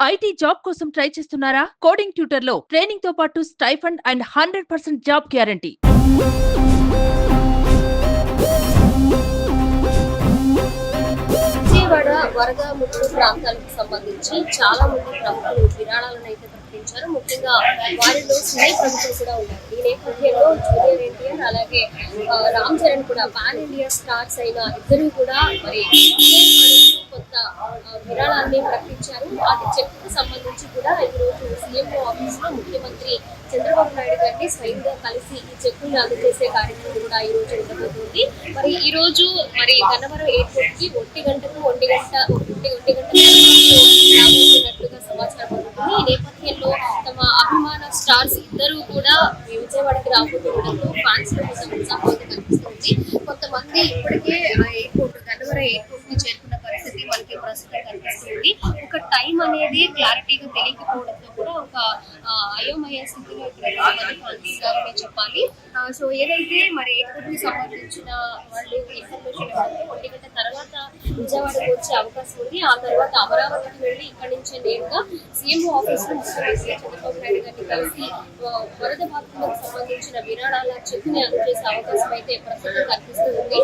IT job కోసం try చేస్తున్నారా? Coding ట్యూటర్లో training తో పాటు stipend and 100% job guarantee. Vijayawada వరద ముప్పు ప్రాంతాలకు సంబంధించి చాలా మంది ప్రముఖులు విరాళాలను అయితే ప్రకటించారు. ముఖ్యంగా వారిలో సినీ ప్రముఖులు కూడా ఉన్నారు. ఈ నేపథ్యంలో జూనియర్ ఎన్టీఆర్ అలాగే రామ్ చరణ్ కూడా పాన్ ఇండియా స్టార్స్ అయిన ఇద్దరు కూడా మరి కొంత విరాళాన్ని ప్రకటించారు. అది చెక్కుకు సంబంధించి కూడా ఈ రోజు సీఎంఓ ఆఫీస్ లో ముఖ్యమంత్రి చంద్రబాబు నాయుడు గారిని స్వయంగా కలిసి ఈ చెక్కుని అందజేసే కార్యక్రమం కూడా ఈ రోజు ఉండబోతుంది. మరి ఈ రోజు మరి గన్నవరం ఎయిర్పోర్ట్ కి ఒంటి గంటకు రాబోతున్నట్లుగా సమాచారం అందుతుంది. ఈ నేపథ్యంలో తమ అభిమాన స్టార్స్ ఇద్దరు కూడా విజయవాడకి రాబోతుండడంతో ఫ్యాన్స్ ఉత్సాహం అయితే కనిపిస్తుంది. కొంతమంది ఇప్పటికే గన్నవరం ఎయిర్పోర్ట్ కి చేరుకున్న పరిస్థితి మనకి ప్రస్తుతం కనిపిస్తుంది. ఒక టైం అనేది క్లారిటీగా తెలియకపోవడంతో కూడా ఒక అయోమయ స్థితిలో ఇక్కడ ఉన్నారనే చెప్పాలి. సో ఏదైతే మరి ఎయిర్పోర్ట్ కి సంబంధించిన వాళ్ళు ఇన్ఫర్మేషన్ ఇవ్వడంతో 1 గంట తర్వాత విజయవాడకు వచ్చే అవకాశం ఉంది. ఆ తర్వాత అమరావతికి వెళ్ళి ఇక్కడి నుంచే నేరుగా సీఎంఓ ఆఫీస్ లో ముఖ్యమంత్రి చంద్రబాబు నాయుడు గారిని కలిసి వరద బాధితులకు సంబంధించిన విరాళాల చెక్కుని అందజేసే అవకాశం అయితే ప్రస్తుతం కనిపిస్తుంది.